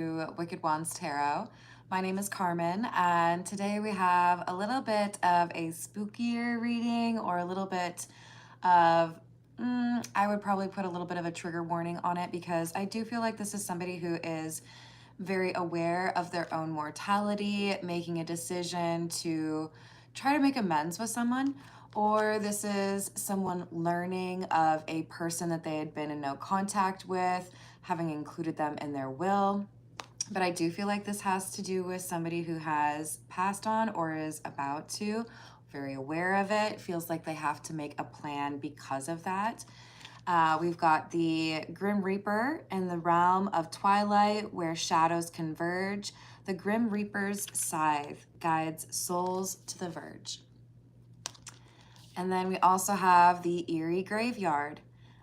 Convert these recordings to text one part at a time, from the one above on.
Wicked Wands Tarot. My name is Carmen, and today we have a little bit of a spookier reading, or a little bit of, I would probably put a little bit of a trigger warning on it, because I do feel like this is somebody who is very aware of their own mortality, making a decision to try to make amends with someone, or this is someone learning of a person that they had been in no contact with, having included them in their will. But I do feel like this has to do with somebody who has passed on or is about to, very aware of it, feels like they have to make a plan because of that. We've got the Grim Reaper in the realm of twilight where shadows converge. The Grim Reaper's scythe guides souls to the verge. And then we also have the Eerie Graveyard.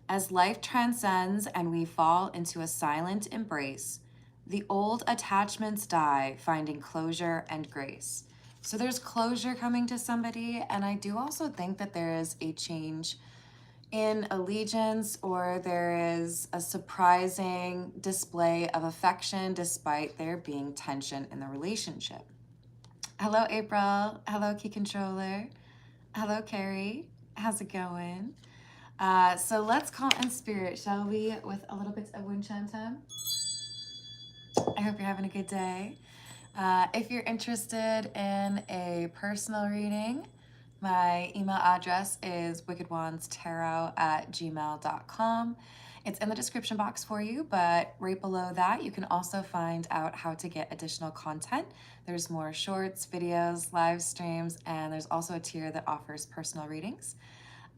As life transcends and we fall into a silent embrace, the old attachments die, finding closure and grace. So there's closure coming to somebody, and I do also think that there is a change in allegiance, or there is a surprising display of affection despite there being tension in the relationship. Hello, April. Hello, Key Controller. Hello, Carrie. How's it going? So let's call in spirit, shall we, with a little bit of Winchantum. I hope you're having a good day. If you're interested in a personal reading, my email address is wickedwandstarot@gmail.com. It's in the description box for you, but right below that, you can also find out how to get additional content. There's more shorts, videos, live streams, and there's also a tier that offers personal readings.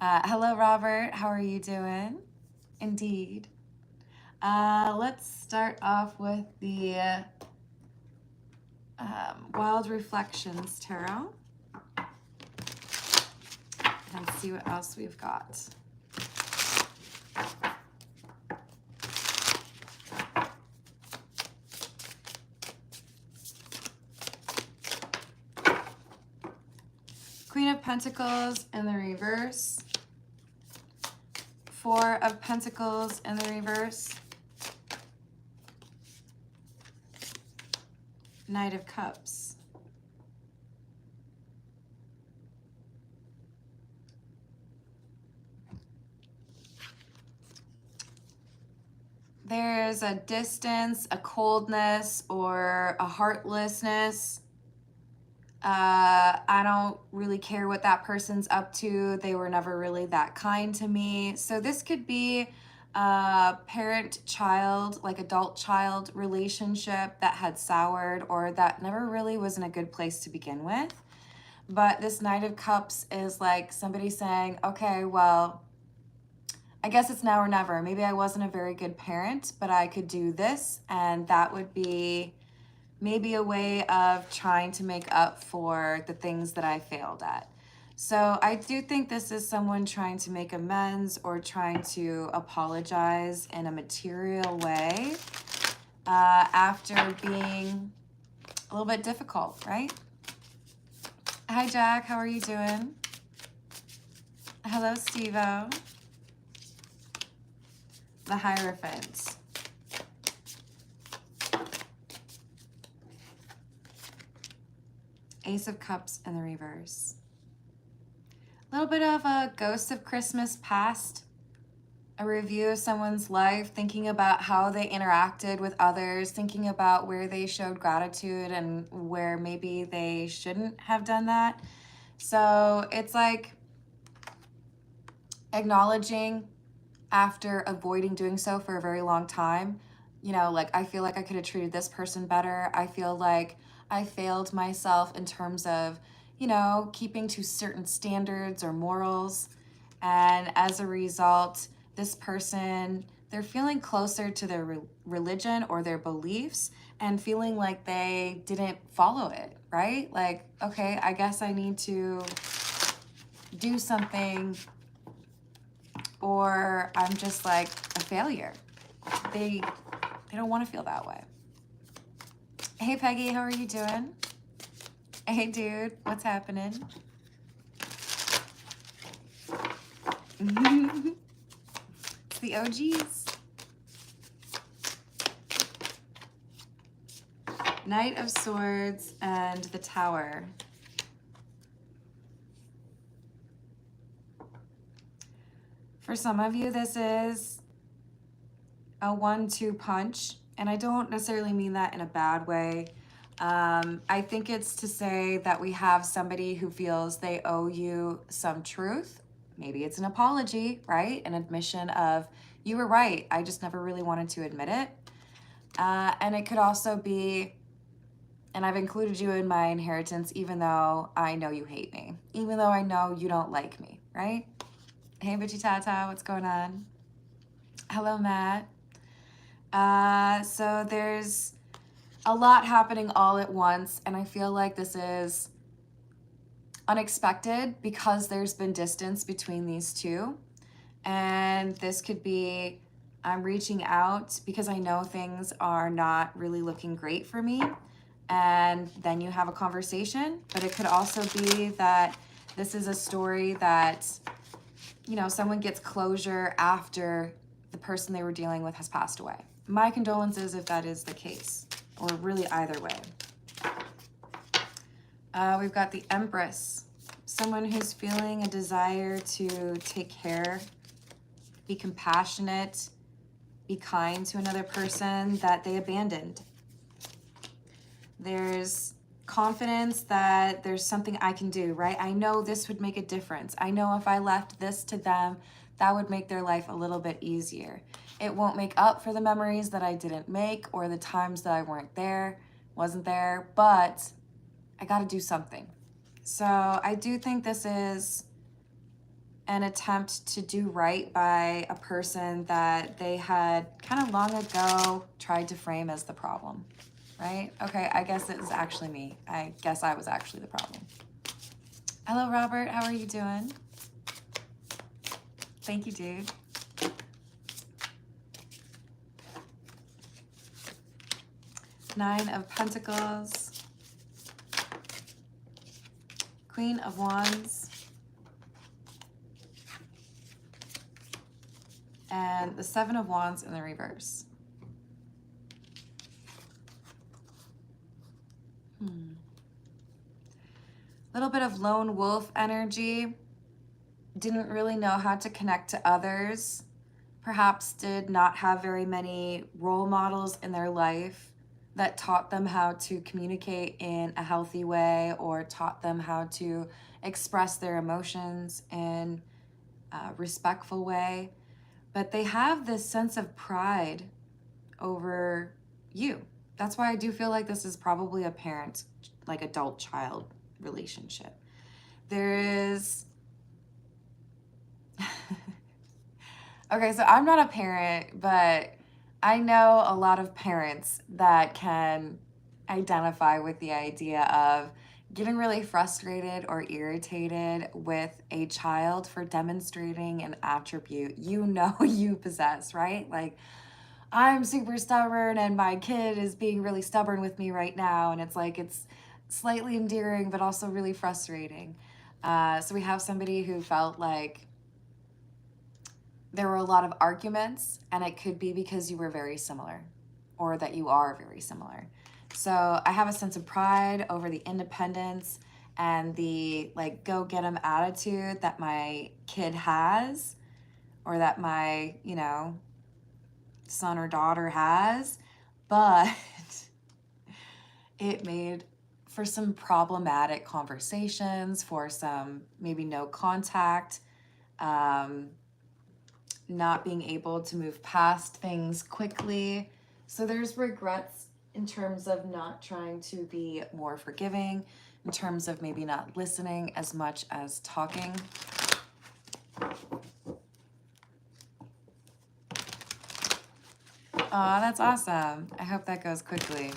Hello, Robert. How are you doing? Indeed. Let's start off with the Wild Reflections Tarot and see what else we've got. Queen of Pentacles in the reverse. Four of Pentacles in the reverse. Knight of Cups. There's a distance, a coldness, or a heartlessness. I don't really care what that person's up to. They were never really that kind to me. So this could be a parent-child, like adult-child relationship that had soured, or that never really was in a good place to begin with. But this Knight of Cups is like somebody saying, okay, well, I guess it's now or never. Maybe I wasn't a very good parent, but I could do this, and that would be maybe a way of trying to make up for the things that I failed at. So I do think this is someone trying to make amends or trying to apologize in a material way after being a little bit difficult, right? Hi, Jack. How are you doing? Hello, Steve-O. The Hierophant. Ace of Cups in the reverse. A little bit of a Ghost of Christmas Past, a review of someone's life, thinking about how they interacted with others, thinking about where they showed gratitude and where maybe they shouldn't have done that. So it's like acknowledging after avoiding doing so for a very long time. You know, like, I feel like I could have treated this person better. I feel like I failed myself in terms of, you know, keeping to certain standards or morals. And as a result, this person, they're feeling closer to their religion or their beliefs and feeling like they didn't follow it, right? Like, okay, I guess I need to do something, or I'm just like a failure. They don't want to feel that way. Hey, Peggy, how are you doing? Hey, dude, what's happening? It's the OGs. Knight of Swords and the Tower. For some of you, this is a 1-2 punch, and I don't necessarily mean that in a bad way. I think it's to say that we have somebody who feels they owe you some truth. Maybe it's an apology, right? An admission of, you were right, I just never really wanted to admit it. And it could also be, and I've included you in my inheritance even though I know you hate me, even though I know you don't like me, right? Hey, Bitchy Tata, what's going on? Hello, Matt. So there's a lot happening all at once, and I feel like this is unexpected because there's been distance between these two. And this could be, I'm reaching out because I know things are not really looking great for me. And then you have a conversation, but it could also be that this is a story that, you know, someone gets closure after the person they were dealing with has passed away. My condolences if that is the case, or really either way. We've got the Empress, someone who's feeling a desire to take care, be compassionate, be kind to another person that they abandoned. There's confidence that there's something I can do, right? I know this would make a difference. I know if I left this to them, that would make their life a little bit easier. It won't make up for the memories that I didn't make or the times that I wasn't there, but I got to do something. So I do think this is an attempt to do right by a person that they had kind of long ago tried to frame as the problem, right? Okay, I guess it was actually me. I guess I was actually the problem. Hello, Robert. How are you doing? Thank you, dude. Nine of Pentacles. Queen of Wands. And the Seven of Wands in the reverse. Little bit of lone wolf energy. Didn't really know how to connect to others. Perhaps did not have very many role models in their life that taught them how to communicate in a healthy way or taught them how to express their emotions in a respectful way. But they have this sense of pride over you. That's why I do feel like this is probably a parent, like adult-child relationship. There is... Okay, so I'm not a parent, but I know a lot of parents that can identify with the idea of getting really frustrated or irritated with a child for demonstrating an attribute you know you possess, right? Like, I'm super stubborn and my kid is being really stubborn with me right now, and it's like it's slightly endearing but also really frustrating. So we have somebody who felt like there were a lot of arguments, and it could be because you were very similar or that you are very similar. So I have a sense of pride over the independence and the like go get 'em attitude that my kid has, or that my, you know, son or daughter has, but it made for some problematic conversations, for some maybe no contact, not being able to move past things quickly. So there's regrets in terms of not trying to be more forgiving, in terms of maybe not listening as much as talking. Aw, that's awesome. I hope that goes quickly.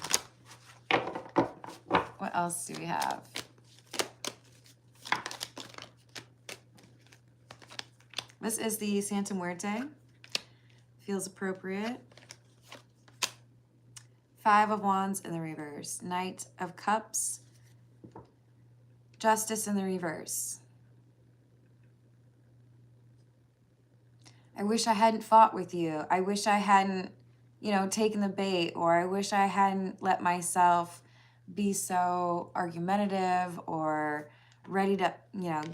What else do we have? This is the Santa Muerte. Feels appropriate. Five of Wands in the reverse. Knight of Cups. Justice in the reverse. I wish I hadn't fought with you. I wish I hadn't taken the bait, or I wish I hadn't let myself be so argumentative or ready to,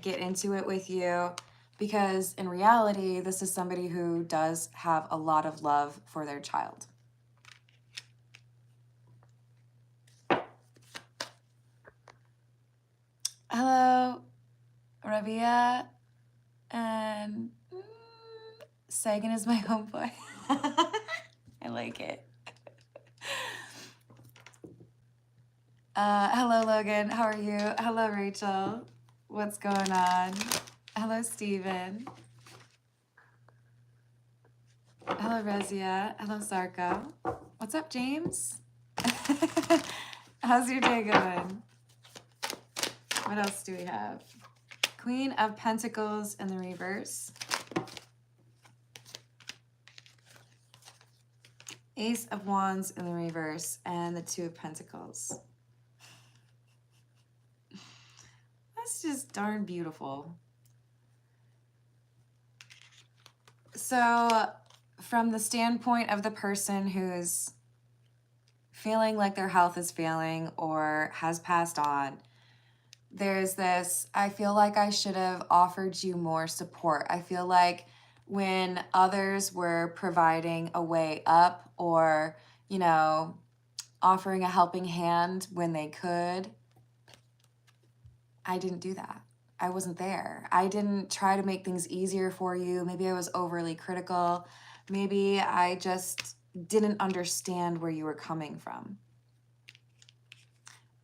get into it with you. Because in reality, this is somebody who does have a lot of love for their child. Hello, Rabia, and Sagan is my homeboy. I like it. Hello, Logan. How are you? Hello, Rachel. What's going on? Hello, Steven. Hello, Rezia. Hello, Sarko. What's up, James? How's your day going? What else do we have? Queen of Pentacles in the reverse. Ace of Wands in the reverse, and the Two of Pentacles. That's just darn beautiful. So, from the standpoint of the person who's feeling like their health is failing or has passed on, there's this, I feel like I should have offered you more support. I feel like when others were providing a way up or, offering a helping hand when they could, I didn't do that. I wasn't there. I didn't try to make things easier for you. Maybe I was overly critical. Maybe I just didn't understand where you were coming from.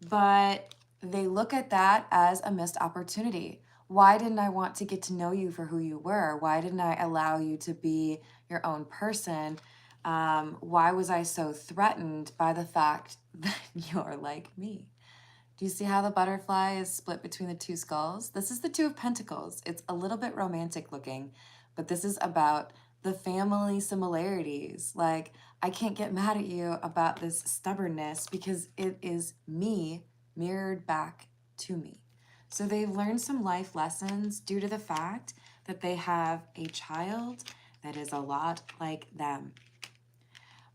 But they look at that as a missed opportunity. Why didn't I want to get to know you for who you were? Why didn't I allow you to be your own person? Why was I so threatened by the fact that you're like me? Do you see how the butterfly is split between the two skulls? This is the Two of Pentacles. It's a little bit romantic looking, but this is about the family similarities. Like, I can't get mad at you about this stubbornness because it is me mirrored back to me. So they've learned some life lessons due to the fact that they have a child that is a lot like them.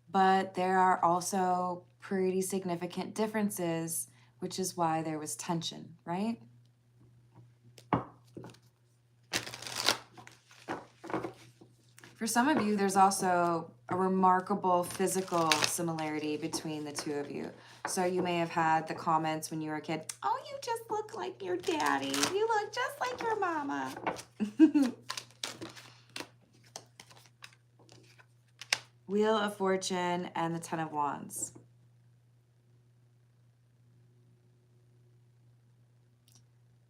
But there are also pretty significant differences, which is why there was tension, right? For some of you, there's also a remarkable physical similarity between the two of you. So you may have had the comments when you were a kid, oh, you just look like your daddy. You look just like your mama. Wheel of Fortune and the Ten of Wands.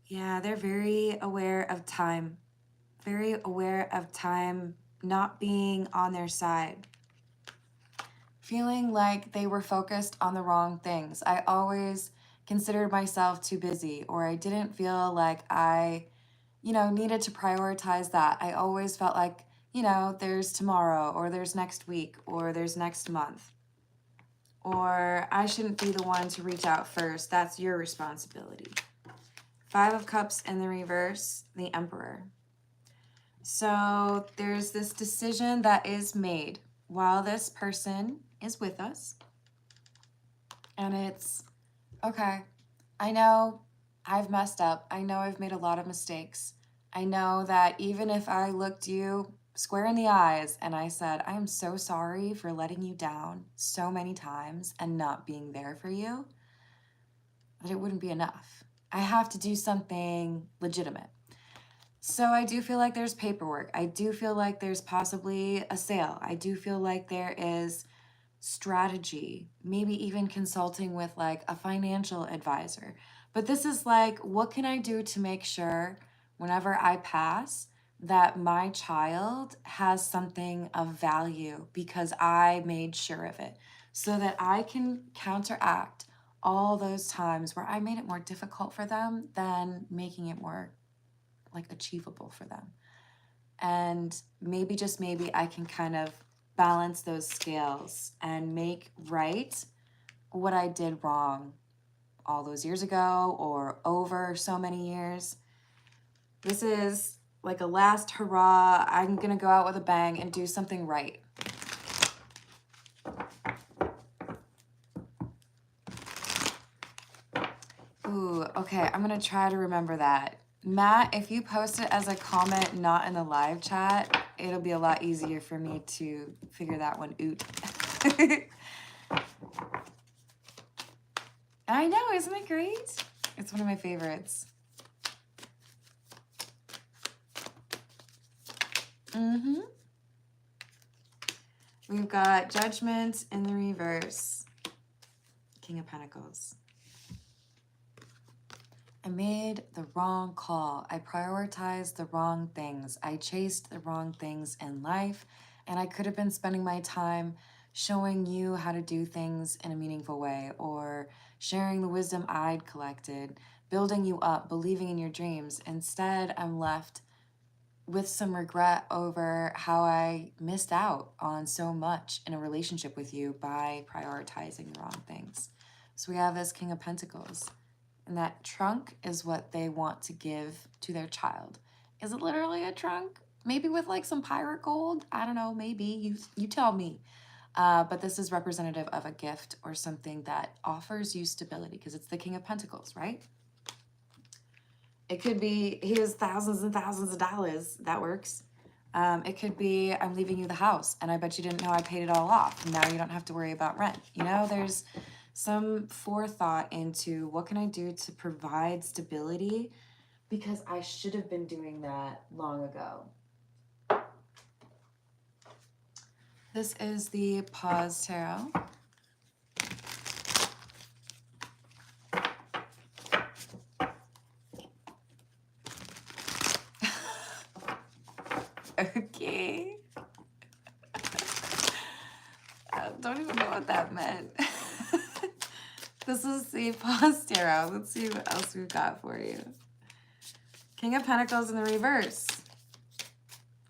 Yeah, they're very aware of time. Very aware of time not being on their side. Feeling like they were focused on the wrong things. I always considered myself too busy, or I didn't feel like I, needed to prioritize that. I always felt like, there's tomorrow, or there's next week, or there's next month. Or I shouldn't be the one to reach out first. That's your responsibility. Five of Cups in the reverse, the Emperor. So there's this decision that is made while this person is with us. And it's, okay, I know I've messed up. I know I've made a lot of mistakes. I know that even if I looked you square in the eyes and I said, I am so sorry for letting you down so many times and not being there for you, that it wouldn't be enough. I have to do something legitimate. So I do feel like there's paperwork. I do feel like there's possibly a sale. I do feel like there is strategy, maybe even consulting with like a financial advisor. But this is like, what can I do to make sure whenever I pass that my child has something of value because I made sure of it, so that I can counteract all those times where I made it more difficult for them than making it more like achievable for them. And maybe, just maybe, I can kind of balance those scales and make right what I did wrong all those years ago or over so many years. This is like a last hurrah. I'm gonna go out with a bang and do something right. Ooh, okay, I'm gonna try to remember that. Matt, if you post it as a comment, not in the live chat, it'll be a lot easier for me to figure that one out. I know, isn't it great? It's one of my favorites. We've got Judgment in the reverse. King of Pentacles. I made the wrong call. I prioritized the wrong things. I chased the wrong things in life, and I could have been spending my time showing you how to do things in a meaningful way, or sharing the wisdom I'd collected, building you up, believing in your dreams. Instead, I'm left with some regret over how I missed out on so much in a relationship with you by prioritizing the wrong things. So we have this King of Pentacles, and that trunk is what they want to give to their child. Is it literally a trunk? Maybe with like some pirate gold? I don't know, maybe. You tell me. But this is representative of a gift or something that offers you stability, because it's the King of Pentacles, right? It could be, here's thousands and thousands of dollars. That works. It could be, I'm leaving you the house, and I bet you didn't know I paid it all off. And now you don't have to worry about rent. You know, there's some forethought into what can I do to provide stability, because I should have been doing that long ago. This is the Pause Tarot. Okay. I don't even know what that meant. This is the Pause Tarot. Let's see what else we've got for you. King of Pentacles in the reverse.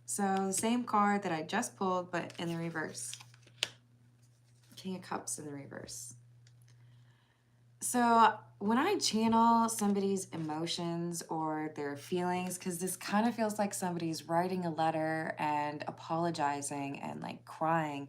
So the same card that I just pulled, but in the reverse. King of Cups in the reverse. So when I channel somebody's emotions or their feelings, because this kind of feels like somebody's writing a letter and apologizing and like crying,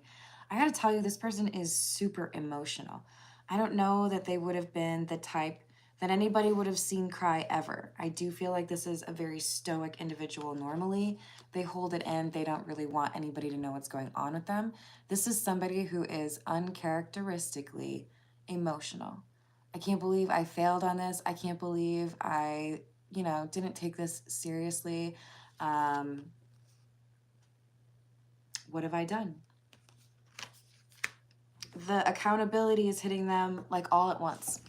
I gotta tell you, this person is super emotional. I don't know that they would have been the type that anybody would have seen cry ever. I do feel like this is a very stoic individual normally. They hold it in. They don't really want anybody to know what's going on with them. This is somebody who is uncharacteristically emotional. I can't believe I failed on this. I can't believe I, didn't take this seriously. What have I done? The accountability is hitting them like all at once.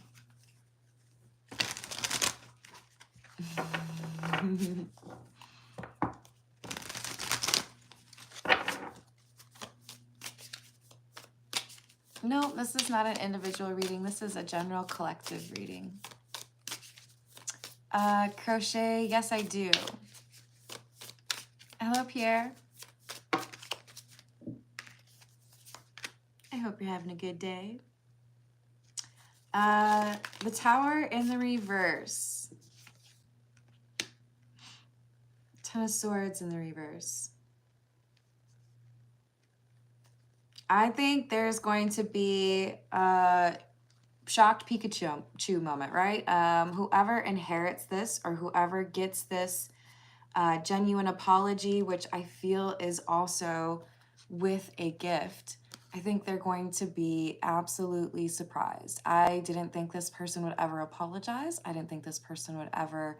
No, this is not an individual reading. This is a general collective reading. Crochet, yes, I do. Hello, Pierre. I hope you're having a good day. The Tower in the reverse. Ten of Swords in the reverse. I think there's going to be a shocked Pikachu moment, right? Whoever inherits this or whoever gets this genuine apology, which I feel is also with a gift, I think they're going to be absolutely surprised. I didn't think this person would ever apologize. I didn't think this person would ever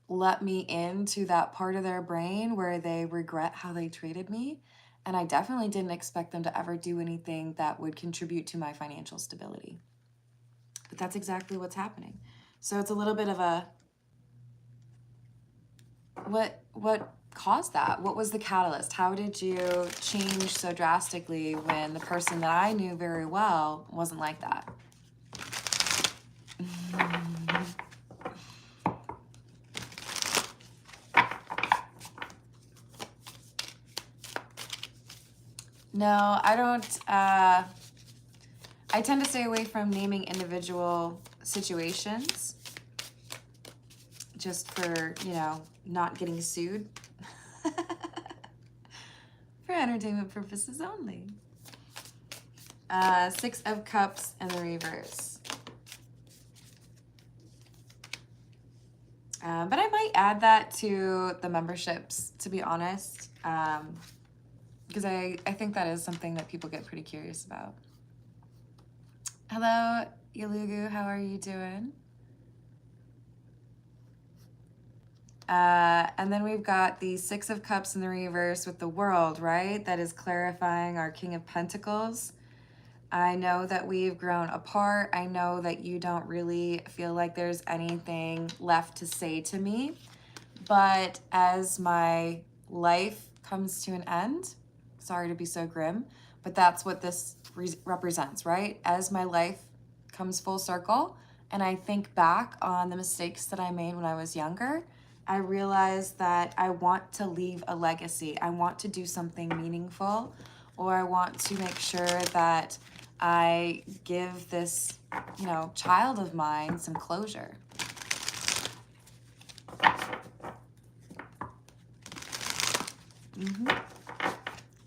let me into that part of their brain where they regret how they treated me. And I definitely didn't expect them to ever do anything that would contribute to my financial stability. But that's exactly what's happening. So it's a little bit of a, what caused that? What was the catalyst? How did you change so drastically when the person that I knew very well wasn't like that? No, I don't. I tend to stay away from naming individual situations just for, not getting sued. For entertainment purposes only. Six of Cups in the reverse. But I might add that to the memberships, to be honest, because I think that is something that people get pretty curious about. Hello, Yalugu, how are you doing? And then we've got the Six of Cups in the reverse with the World, right? That is clarifying our King of Pentacles. I know that we've grown apart. I know that you don't really feel like there's anything left to say to me. But as my life comes to an end, sorry to be so grim, but that's what this represents, right? As my life comes full circle and I think back on the mistakes that I made when I was younger, I realize that I want to leave a legacy. I want to do something meaningful, or I want to make sure that I give this, you know, child of mine some closure.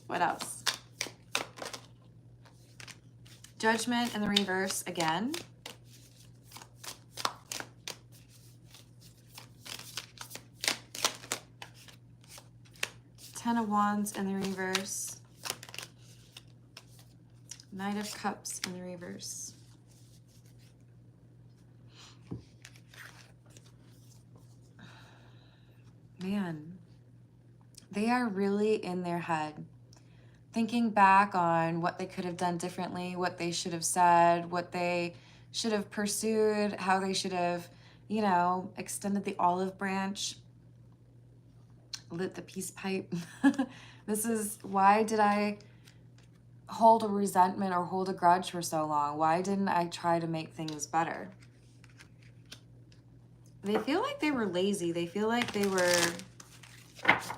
What else? Judgment in the reverse again. Ten of Wands in the reverse. Knight of Cups in the reverse. Man, they are really in their head, thinking back on what they could have done differently, what they should have said, what they should have pursued, how they should have, you know, extended the olive branch, lit the peace pipe. This is, why did I hold a resentment or hold a grudge for so long? Why didn't I try to make things better? They feel like they were lazy. They feel like they were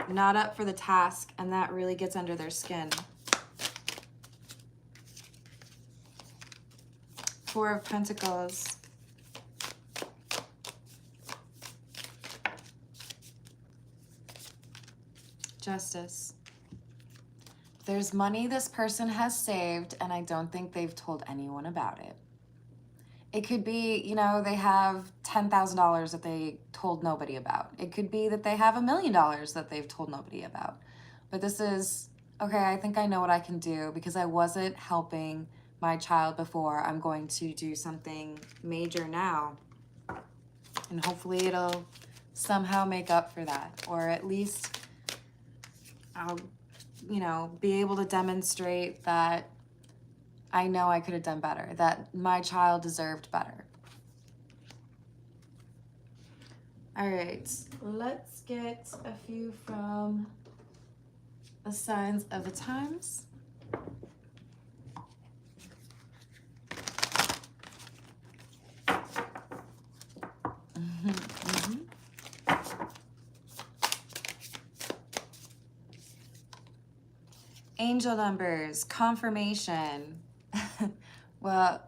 not up for the task, and that really gets under their skin. Four of Pentacles. Justice. There's money this person has saved, and I don't think they've told anyone about it. It could be, you know, they have $10,000 that they told nobody about. It could be that they have $1 million that they've told nobody about. But this is, okay, I think I know what I can do because I wasn't helping my child before. I'm going to do something major now. And hopefully it'll somehow make up for that. Or at least I'll, you know, be able to demonstrate that I know I could have done better, that my child deserved better. All right, let's get a few from the signs of the times. Angel numbers, confirmation. Well,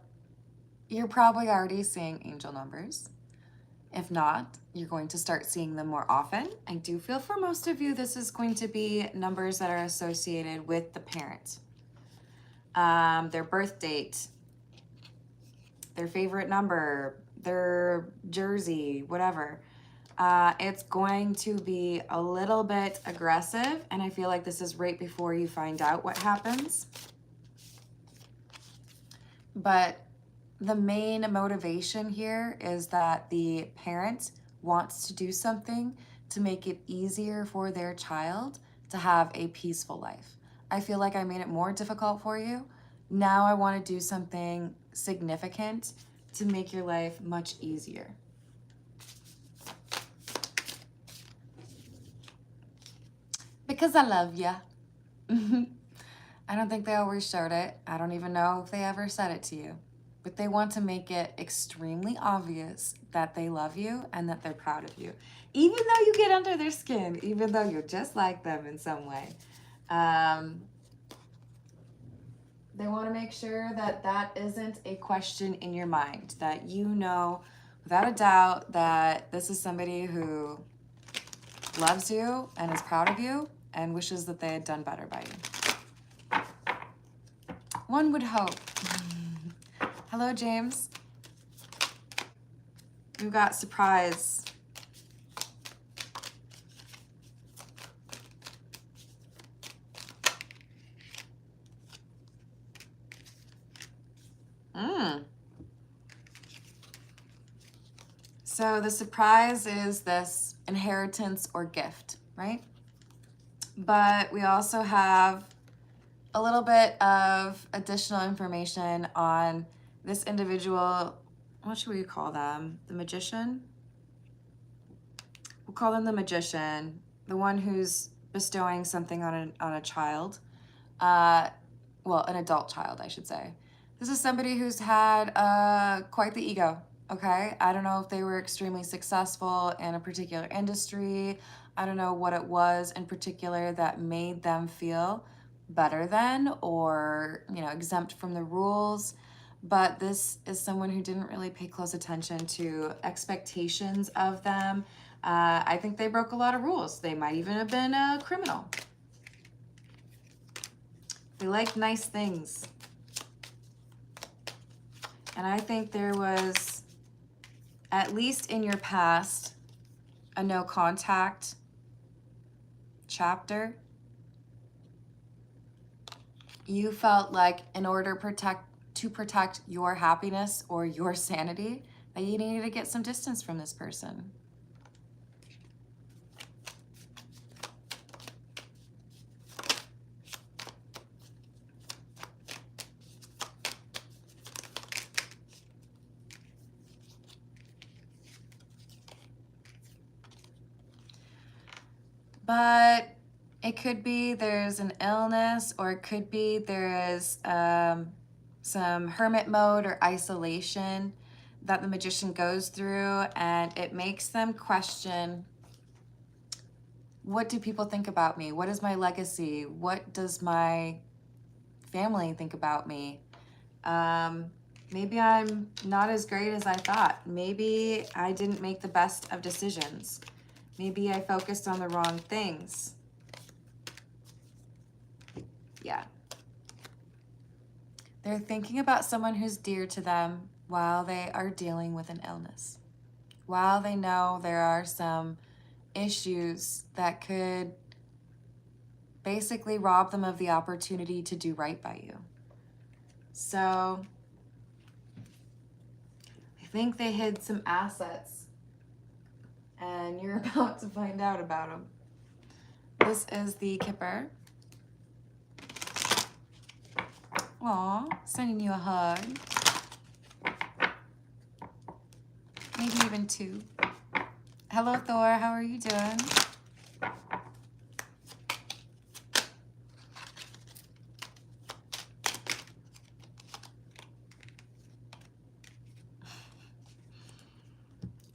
you're probably already seeing angel numbers. If not, you're going to start seeing them more often. I do feel for most of you, this is going to be numbers that are associated with the parent. Their birth date, their favorite number, their jersey, whatever. It's going to be a little bit aggressive, and I feel like this is right before you find out what happens. But the main motivation here is that the parent wants to do something to make it easier for their child to have a peaceful life. I feel like I made it more difficult for you. Now I want to do something significant to make your life much easier. Because I love ya. I don't think they always showed it. I don't even know if they ever said it to you. But they want to make it extremely obvious that they love you and that they're proud of you. Even though you get under their skin, even though you're just like them in some way. They want to make sure that that isn't a question in your mind. That you know, without a doubt, that this is somebody who loves you and is proud of you and wishes that they had done better by you. One would hope. Hello, James. We've got surprise. So the surprise is this inheritance or gift, right? But we also have a little bit of additional information on this individual. What should we call them? The magician? We'll call them the magician, the one who's bestowing something on a child. Well, an adult child, I should say. This is somebody who's had quite the ego, okay? I don't know if they were extremely successful in a particular industry. I don't know what it was in particular that made them feel better than or, you know, exempt from the rules. But this is someone who didn't really pay close attention to expectations of them. I think they broke a lot of rules. They might even have been a criminal. They like nice things. And I think there was, at least in your past, a no contact chapter. You felt like in order to protect your happiness or your sanity, that you needed to get some distance from this person. But it could be there's an illness, or it could be there is some hermit mode or isolation that the magician goes through, and it makes them question, what do people think about me? What is my legacy? What does my family think about me? Maybe I'm not as great as I thought. Maybe I didn't make the best of decisions. Maybe I focused on the wrong things. Yeah. They're thinking about someone who's dear to them while they are dealing with an illness. While they know there are some issues that could basically rob them of the opportunity to do right by you. So I think they hid some assets, and you're about to find out about them. This is the Kipper. Aw, sending you a hug. Maybe even two. Hello, Thor. How are you doing?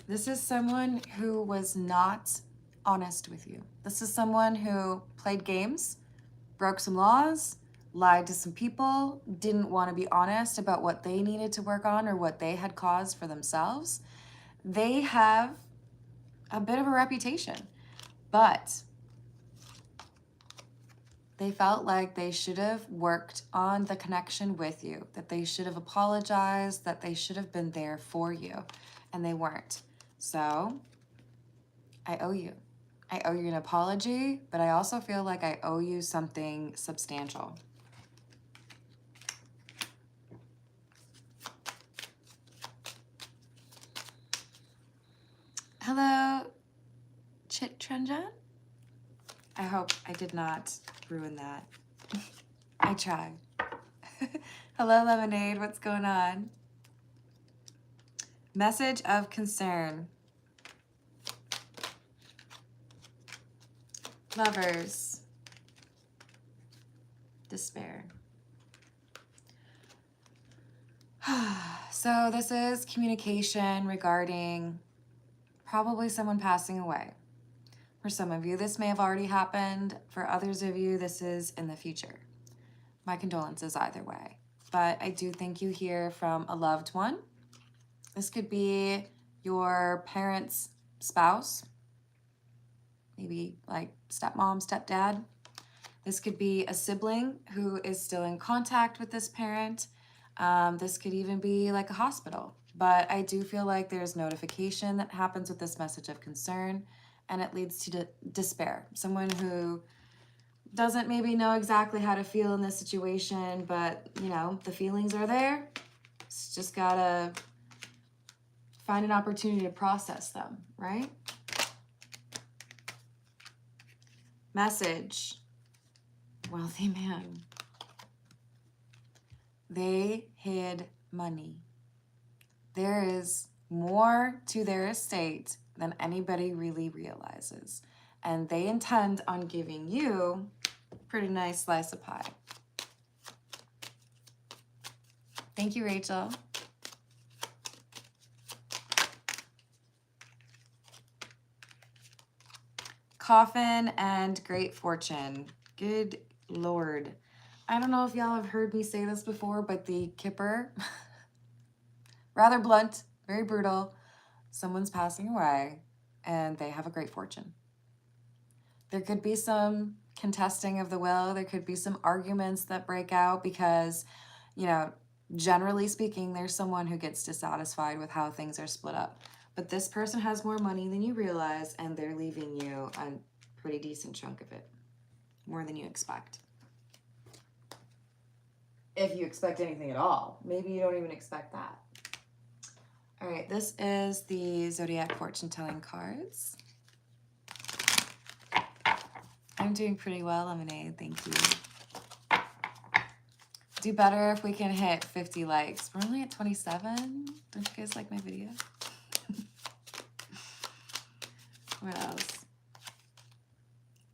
This is someone who was not honest with you. This is someone who played games, broke some laws, lied to some people, didn't want to be honest about what they needed to work on or what they had caused for themselves. They have a bit of a reputation, but they felt like they should have worked on the connection with you, that they should have apologized, that they should have been there for you, and they weren't. So I owe you. I owe you an apology, but I also feel like I owe you something substantial. Hello, Chitranjan? I hope I did not ruin that. I tried. Hello, Lemonade. What's going on? Message of concern. Lovers. Despair. So this is communication regarding probably someone passing away. For some of you, this may have already happened. For others of you, this is in the future. My condolences either way. But I do think you hear from a loved one. This could be your parents' spouse, maybe like stepmom, stepdad. This could be a sibling who is still in contact with this parent. This could even be like a hospital. But I do feel like there's notification that happens with this message of concern, and it leads to despair. Someone who doesn't maybe know exactly how to feel in this situation, but, you know, the feelings are there. It's just gotta find an opportunity to process them, right? Message. Wealthy man. They hid money. There is more to their estate than anybody really realizes. And they intend on giving you a pretty nice slice of pie. Thank you, Rachel. Coffin and great fortune. Good Lord. I don't know if y'all have heard me say this before, but the Kipper, rather blunt, very brutal. Someone's passing away and they have a great fortune. There could be some contesting of the will. There could be some arguments that break out because, you know, generally speaking, there's someone who gets dissatisfied with how things are split up. But this person has more money than you realize, and they're leaving you a pretty decent chunk of it. More than you expect. If you expect anything at all. Maybe you don't even expect that. All right, this is the Zodiac Fortune Telling cards. I'm doing pretty well, Lemonade, thank you. Do better if we can hit 50 likes. We're only at 27. Don't you guys like my video? What else?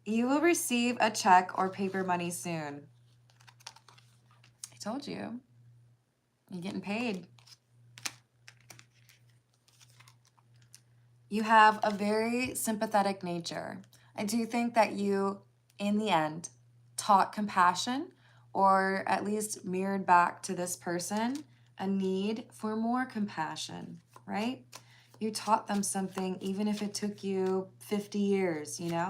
You will receive a check or paper money soon. I told you. You're getting paid. You have a very sympathetic nature. I do think that you, in the end, taught compassion, or at least mirrored back to this person a need for more compassion, right? You taught them something, even if it took you 50 years, you know?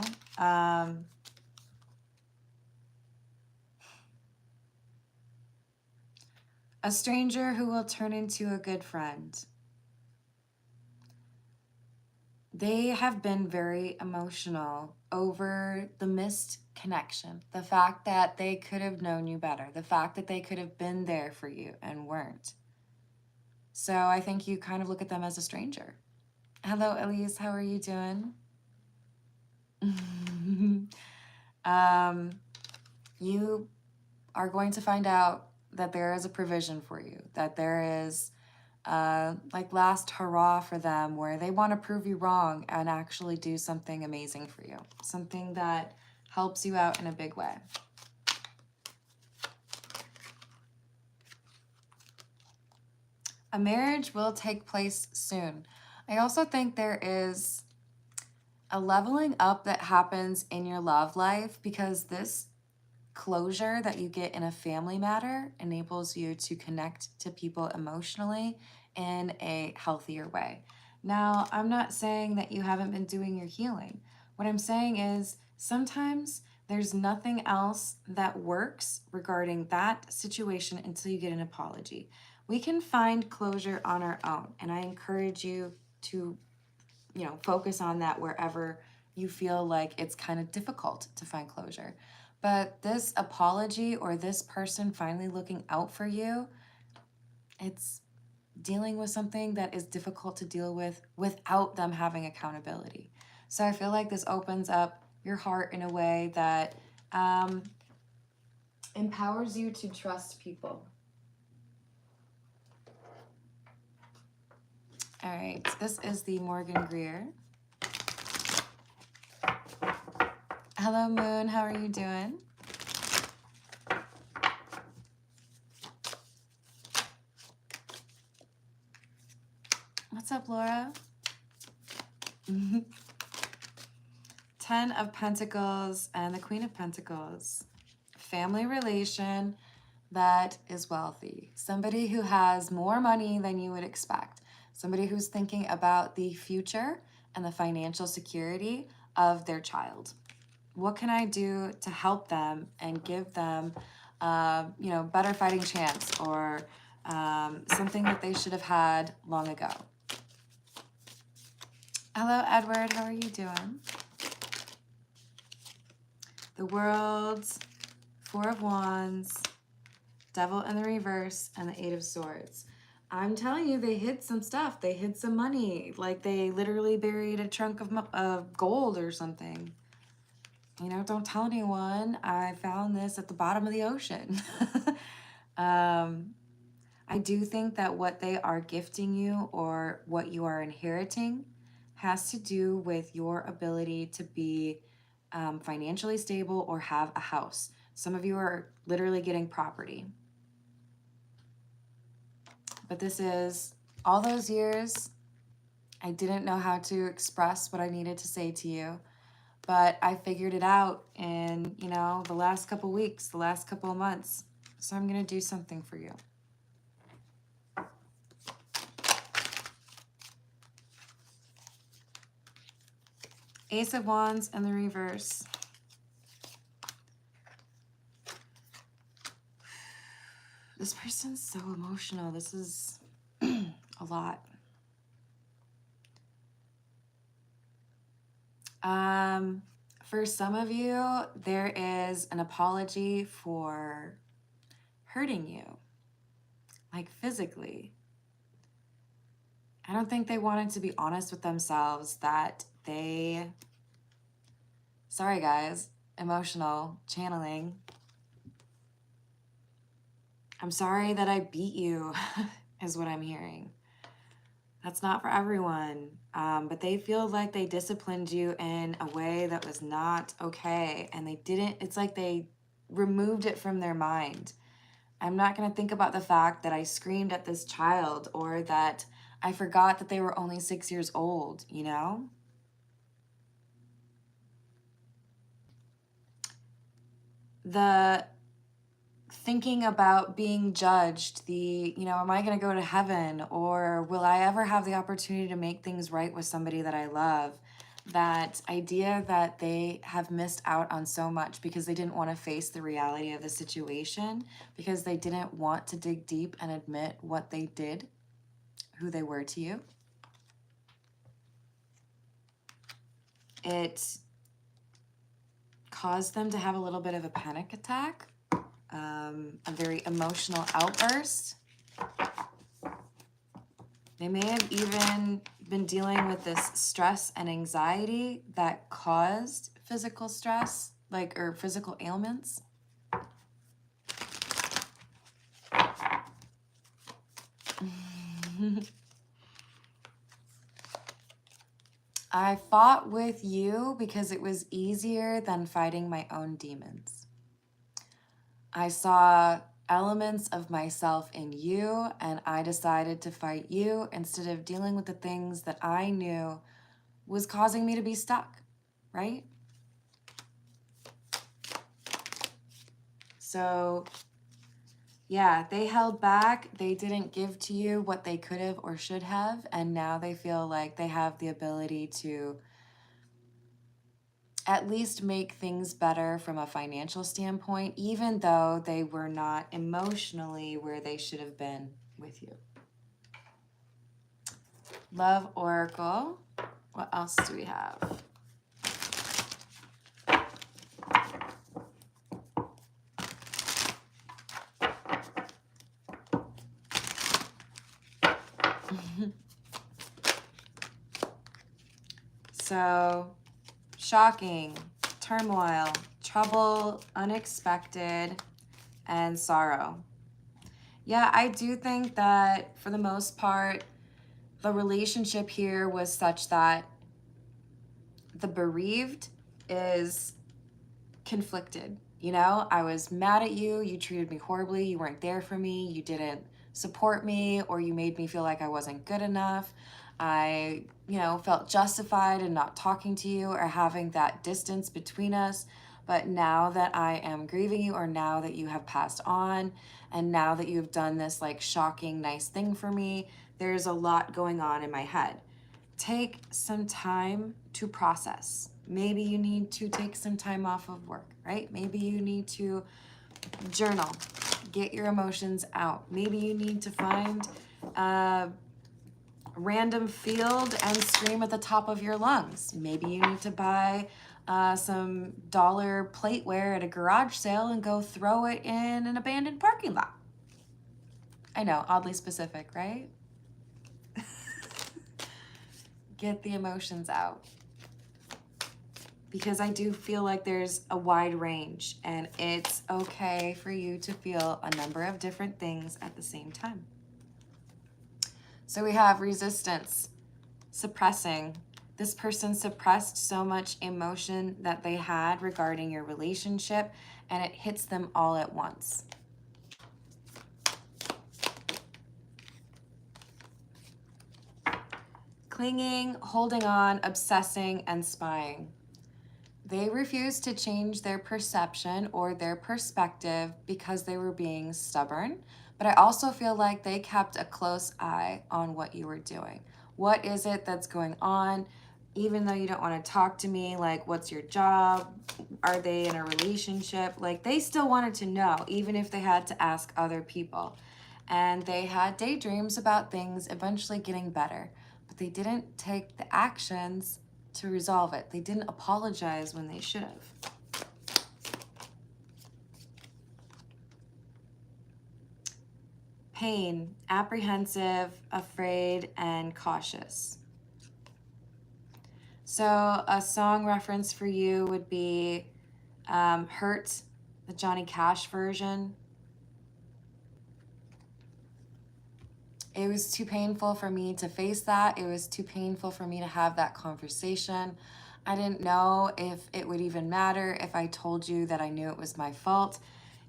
A stranger who will turn into a good friend. They have been very emotional over the missed connection. The fact that they could have known you better. The fact that they could have been there for you and weren't. So I think you kind of look at them as a stranger. Hello, Elise. How are you doing? You are going to find out that there is a provision for you. That there is like last hurrah for them where they want to prove you wrong and actually do something amazing for you. Something that helps you out in a big way. A marriage will take place soon. I also think there is a leveling up that happens in your love life because this closure that you get in a family matter enables you to connect to people emotionally in a healthier way. Now, I'm not saying that you haven't been doing your healing. What I'm saying is sometimes there's nothing else that works regarding that situation until you get an apology. We can find closure on our own, and I encourage you to, you know, focus on that wherever you feel like it's kind of difficult to find closure. But this apology or this person finally looking out for you, it's dealing with something that is difficult to deal with without them having accountability. So I feel like this opens up your heart in a way that empowers you to trust people. All right, this is the Morgan Greer. Hello, Moon. How are you doing? What's up, Laura? 10 of Pentacles and the Queen of Pentacles. Family relation that is wealthy. Somebody who has more money than you would expect. Somebody who's thinking about the future and the financial security of their child. What can I do to help them and give them, you know, better fighting chance or something that they should have had long ago? Hello, Edward. How are you doing? The World, Four of Wands, Devil in the reverse, and the Eight of Swords. I'm telling you, they hid some stuff. They hid some money. Like they literally buried a trunk of gold or something. You know, don't tell anyone. I found this at the bottom of the ocean. I do think that what they are gifting you or what you are inheriting has to do with your ability to be financially stable or have a house. Some of you are literally getting property. But this is all those years I didn't know how to express what I needed to say to you, but I figured it out in, you know, the last couple weeks, the last couple of months. So I'm going to do something for you. Ace of Wands and the reverse. This person's so emotional. This is a lot. For some of you, there is an apology for hurting you, like physically. I don't think they wanted to be honest with themselves that they, sorry guys, emotional channeling. I'm sorry that I beat you, is what I'm hearing. That's not for everyone, but they feel like they disciplined you in a way that was not okay, and they didn't, it's like they removed it from their mind. I'm not going to think about the fact that I screamed at this child or that I forgot that they were only 6 years old, you know? The thinking about being judged, the, you know, am I going to go to heaven, or will I ever have the opportunity to make things right with somebody that I love? That idea that they have missed out on so much because they didn't want to face the reality of the situation, because they didn't want to dig deep and admit what they did, who they were to you. It caused them to have a little bit of a panic attack. A very emotional outburst. They may have even been dealing with this stress and anxiety that caused physical stress, like, or physical ailments. I fought with you because it was easier than fighting my own demons. I saw elements of myself in you, and I decided to fight you instead of dealing with the things that I knew was causing me to be stuck, right? So, yeah, they held back. They didn't give to you what they could have or should have, and now they feel like they have the ability to at least make things better from a financial standpoint, even though they were not emotionally where they should have been with you. Love Oracle. What else do we have? So, shocking, turmoil, trouble, unexpected, and sorrow. Yeah, I do think that for the most part, the relationship here was such that the bereaved is conflicted. You know, I was mad at you. You treated me horribly. You weren't there for me. You didn't support me, or you made me feel like I wasn't good enough. I, you know, felt justified in not talking to you or having that distance between us. But now that I am grieving you, or now that you have passed on, and now that you've done this like shocking, nice thing for me, there's a lot going on in my head. Take some time to process. Maybe you need to take some time off of work, right? Maybe you need to journal, get your emotions out. Maybe you need to find a random field and scream at the top of your lungs. Maybe you need to buy some dollar plateware at a garage sale and go throw it in an abandoned parking lot. I know, oddly specific, right? Get the emotions out. Because I do feel like there's a wide range, and it's okay for you to feel a number of different things at the same time. So we have resistance, suppressing. This person suppressed so much emotion that they had regarding your relationship, and it hits them all at once. Clinging, holding on, obsessing, and spying. They refused to change their perception or their perspective because they were being stubborn. But I also feel like they kept a close eye on what you were doing. What is it that's going on? Even though you don't want to talk to me, like, what's your job? Are they in a relationship? Like, they still wanted to know, even if they had to ask other people. And they had daydreams about things eventually getting better, but they didn't take the actions to resolve it. They didn't apologize when they should have. Pain, apprehensive, afraid, and cautious. So a song reference for you would be Hurt, the Johnny Cash version. It was too painful for me to face that. It was too painful for me to have that conversation. I didn't know if it would even matter if I told you that I knew it was my fault.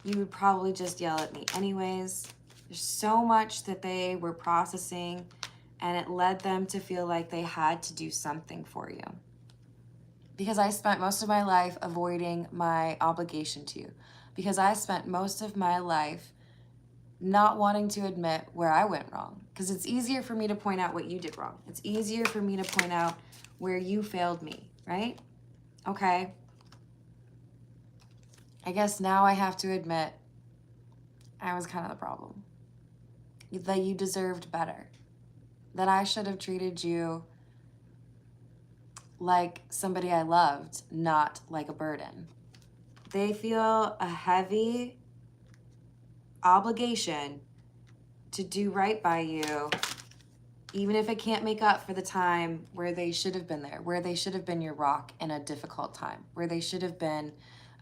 You would probably just yell at me anyways. There's so much that they were processing, and it led them to feel like they had to do something for you. Because I spent most of my life avoiding my obligation to you. Because I spent most of my life not wanting to admit where I went wrong. Because it's easier for me to point out what you did wrong. It's easier for me to point out where you failed me, right? Okay. I guess now I have to admit I was kind of the problem. That you deserved better. That I should have treated you like somebody I loved, not like a burden. They feel a heavy obligation to do right by you, even if it can't make up for the time where they should have been there, where they should have been your rock in a difficult time, where they should have been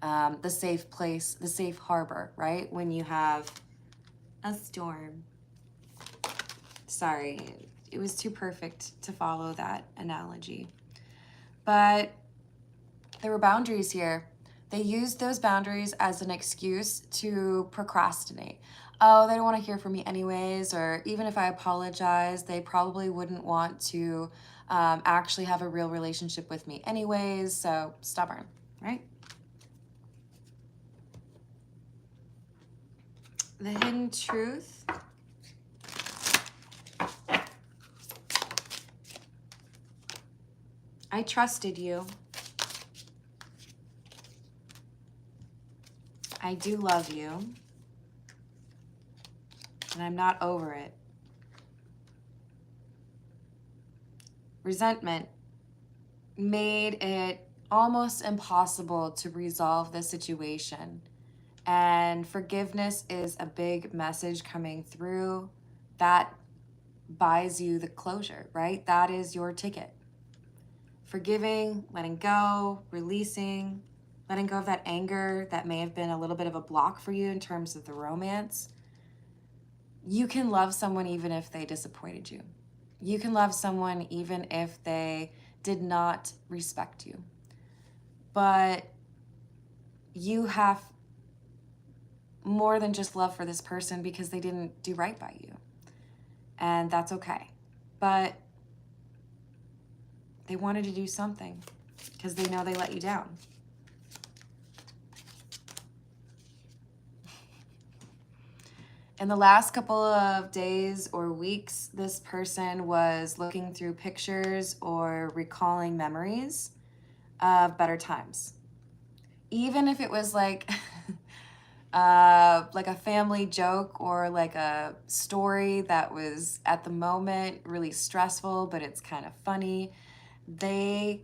the safe place, the safe harbor, right? When you have a storm. Sorry, it was too perfect to follow that analogy. But there were boundaries here. They used those boundaries as an excuse to procrastinate. Oh, they don't want to hear from me anyways, or even if I apologize, they probably wouldn't want to actually have a real relationship with me anyways, so stubborn, right? The hidden truth. I trusted you. I do love you. And I'm not over it. Resentment made it almost impossible to resolve the situation. And forgiveness is a big message coming through that buys you the closure, right? That is your ticket. Forgiving, letting go, releasing, letting go of that anger that may have been a little bit of a block for you in terms of the romance. You can love someone even if they disappointed you. You can love someone even if they did not respect you. But you have more than just love for this person because they didn't do right by you. And that's okay. But they wanted to do something because they know they let you down. In the last couple of days or weeks, this person was looking through pictures or recalling memories of better times. Even if it was like a family joke or like a story that was at the moment really stressful, but it's kind of funny. They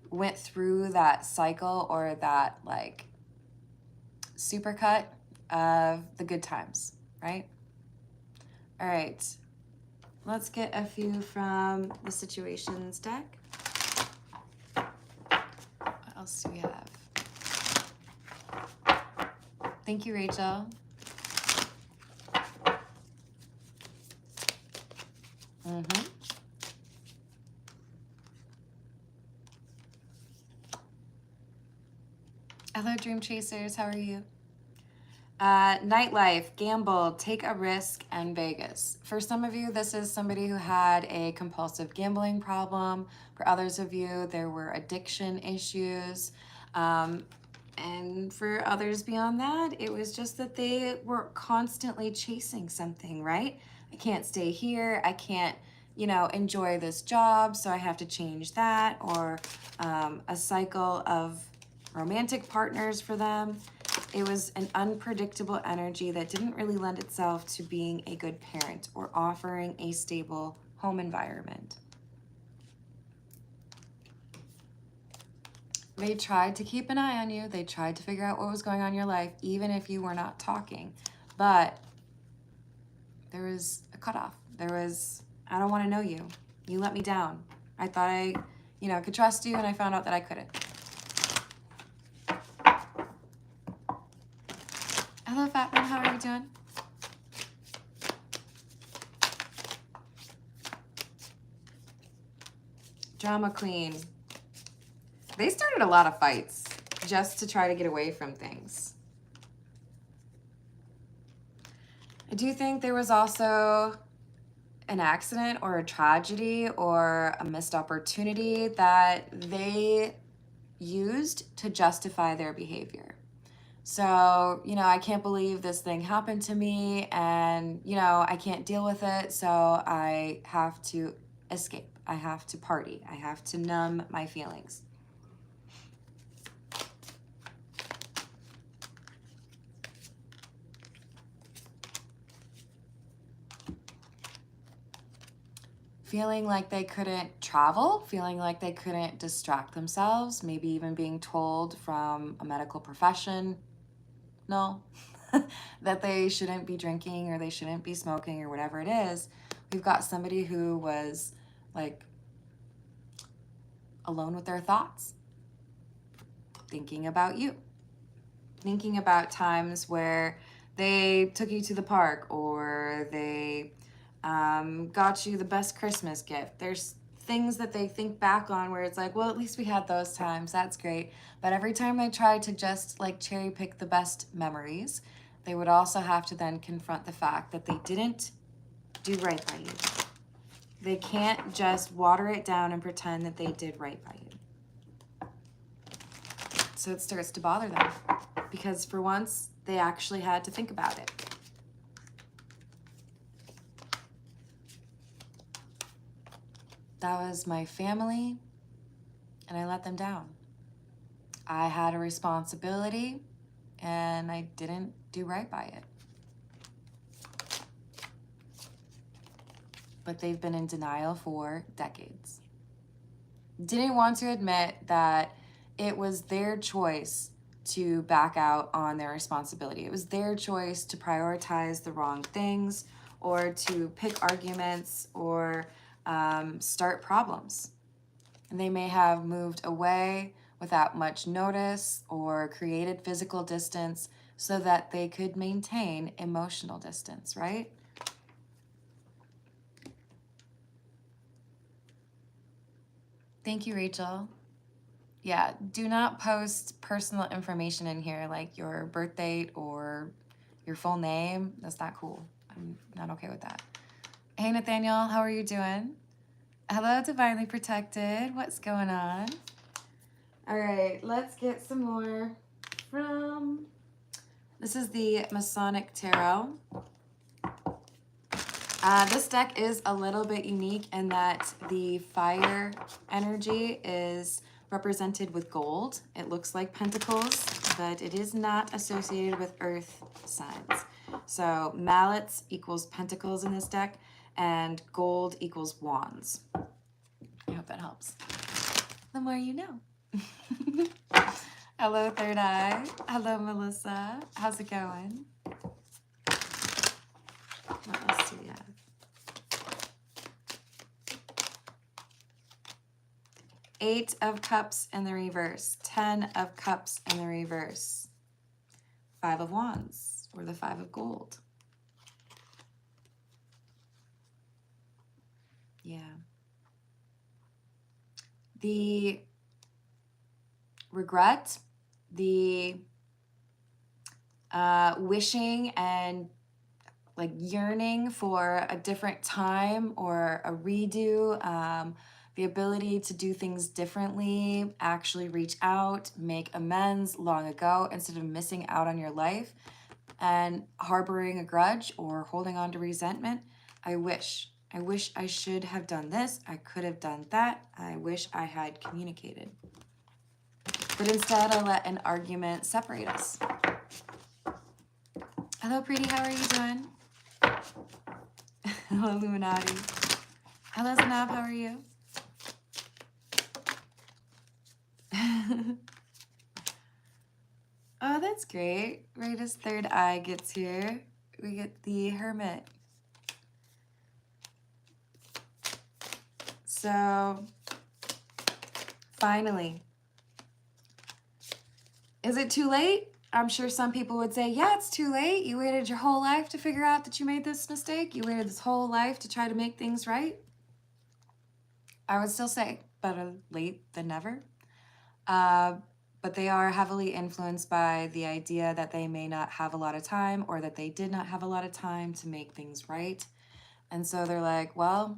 went through that cycle or that like supercut of the good times, right? All right. Let's get a few from the situations deck. What else do we have? Thank you, Rachel. Hello, Dream Chasers. How are you? Nightlife, gamble, take a risk, and Vegas. For some of you, this is somebody who had a compulsive gambling problem. For others of you, there were addiction issues. And for others beyond that, it was just that they were constantly chasing something, right? I can't stay here. I can't, enjoy this job, so I have to change that. Or a cycle of romantic partners for them. It was an unpredictable energy that didn't really lend itself to being a good parent or offering a stable home environment. They tried to keep an eye on you. They tried to figure out what was going on in your life, even if you were not talking. But there was a cutoff. There was, I don't want to know you. You let me down. I thought I, could trust you, and I found out that I couldn't. Hello, Fatman. How are you doing? Drama Queen. They started a lot of fights just to try to get away from things. I do think there was also an accident or a tragedy or a missed opportunity that they used to justify their behavior. So, I can't believe this thing happened to me, and, I can't deal with it, so I have to escape. I have to party. I have to numb my feelings. Feeling like they couldn't travel, feeling like they couldn't distract themselves, maybe even being told from a medical profession, no, that they shouldn't be drinking or they shouldn't be smoking or whatever it is. We've got somebody who was like alone with their thoughts, thinking about you, thinking about times where they took you to the park or they got you the best Christmas gift. There's things that they think back on where it's like, well, at least we had those times. That's great. But every time they try to just like cherry pick the best memories, they would also have to then confront the fact that they didn't do right by you. They can't just water it down and pretend that they did right by you. So it starts to bother them because for once they actually had to think about it. That was my family, and I let them down. I had a responsibility, and I didn't do right by it. But they've been in denial for decades. Didn't want to admit that it was their choice to back out on their responsibility. It was their choice to prioritize the wrong things or to pick arguments or start problems. And they may have moved away without much notice or created physical distance so that they could maintain emotional distance, right? Thank you, Rachel. Yeah, do not post personal information in here like your birth date or your full name. That's not cool. I'm not okay with that. Hey, Nathaniel, how are you doing? Hello, Divinely Protected. What's going on? All right, let's get some more from... This is the Masonic Tarot. This deck is a little bit unique in that the fire energy is represented with gold. It looks like pentacles, but it is not associated with earth signs. So mallets equals pentacles in this deck, and gold equals wands. I hope that helps. The more you know. Hello, Third Eye. Hello, Melissa. How's it going? What else do we have? 8 of Cups in the reverse, 10 of Cups in the reverse, 5 of Wands, or the 5 of Gold. Yeah. The regret, the wishing and like yearning for a different time or a redo, the ability to do things differently, actually reach out, make amends long ago instead of missing out on your life and harboring a grudge or holding on to resentment. I wish I should have done this. I could have done that. I wish I had communicated. But instead, I let an argument separate us. Hello, Preeti. How are you doing? Hello, Illuminati. Hello, Zanab. How are you? Oh, that's great. Right as third eye gets here, we get the Hermit. So, finally. Is it too late? I'm sure some people would say, yeah, it's too late. You waited your whole life to figure out that you made this mistake. You waited this whole life to try to make things right. I would still say better late than never. But they are heavily influenced by the idea that they may not have a lot of time or that they did not have a lot of time to make things right. And so they're like, well,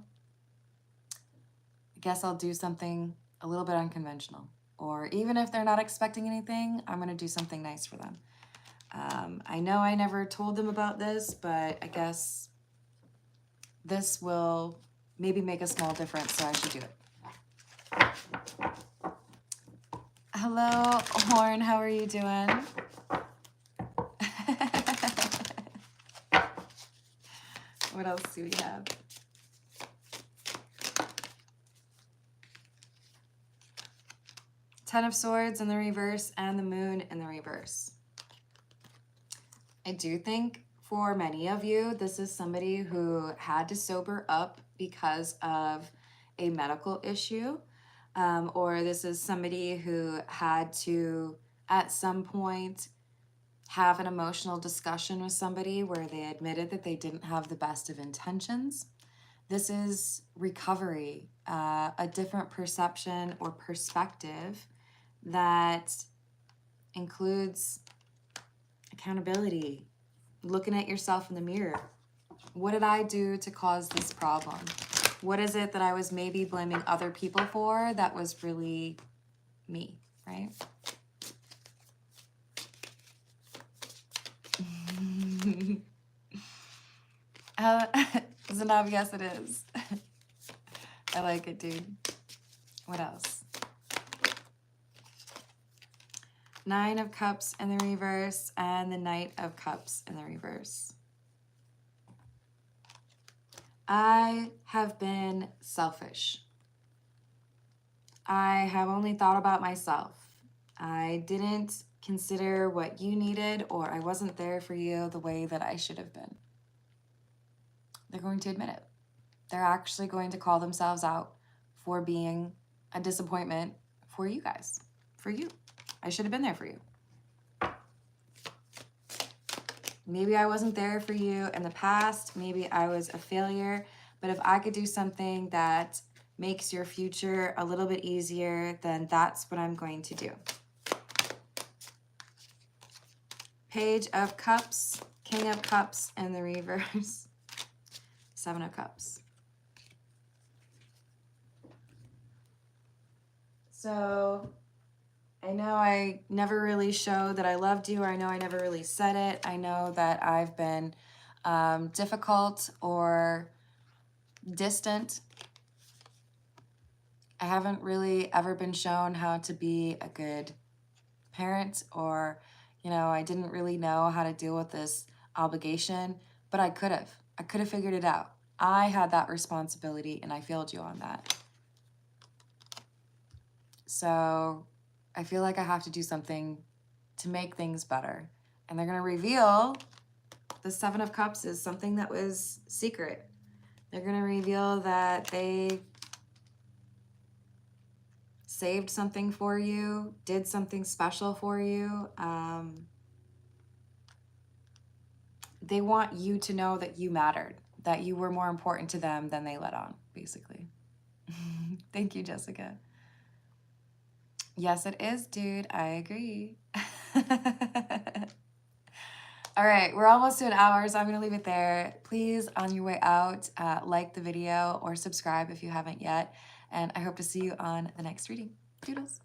I guess I'll do something a little bit unconventional. Or even if they're not expecting anything, I'm going to do something nice for them. I know I never told them about this, but I guess this will maybe make a small difference, so I should do it. Hello, Horn. How are you doing? What else do we have? Ten of Swords in the reverse and the Moon in the reverse. I do think for many of you, this is somebody who had to sober up because of a medical issue. Or this is somebody who had to, at some point, have an emotional discussion with somebody where they admitted that they didn't have the best of intentions. This is recovery, a different perception or perspective that includes accountability, looking at yourself in the mirror. What did I do to cause this problem? What is it that I was maybe blaming other people for that was really me, right? Zanab, yes it is. I like it, dude. What else? Nine of Cups in the reverse and the Knight of Cups in the reverse. I have been selfish. I have only thought about myself. I didn't consider what you needed, or I wasn't there for you the way that I should have been. They're going to admit it. They're actually going to call themselves out for being a disappointment for you guys, for you. I should have been there for you. Maybe I wasn't there for you in the past. Maybe I was a failure. But if I could do something that makes your future a little bit easier, then that's what I'm going to do. Page of Cups, King of Cups in the reverse, Seven of Cups. So I know I never really showed that I loved you, or I know I never really said it. I know that I've been difficult or distant. I haven't really ever been shown how to be a good parent, or, you know, I didn't really know how to deal with this obligation, but I could have. I could have figured it out. I had that responsibility and I failed you on that. So I feel like I have to do something to make things better. And they're going to reveal the Seven of Cups is something that was secret. They're going to reveal that they saved something for you, did something special for you. They want you to know that you mattered, that you were more important to them than they let on, basically. Thank you, Jessica. Yes, it is, dude. I agree. All right, we're almost to an hour, so I'm going to leave it there. Please, on your way out, like the video or subscribe if you haven't yet. And I hope to see you on the next reading. Doodles.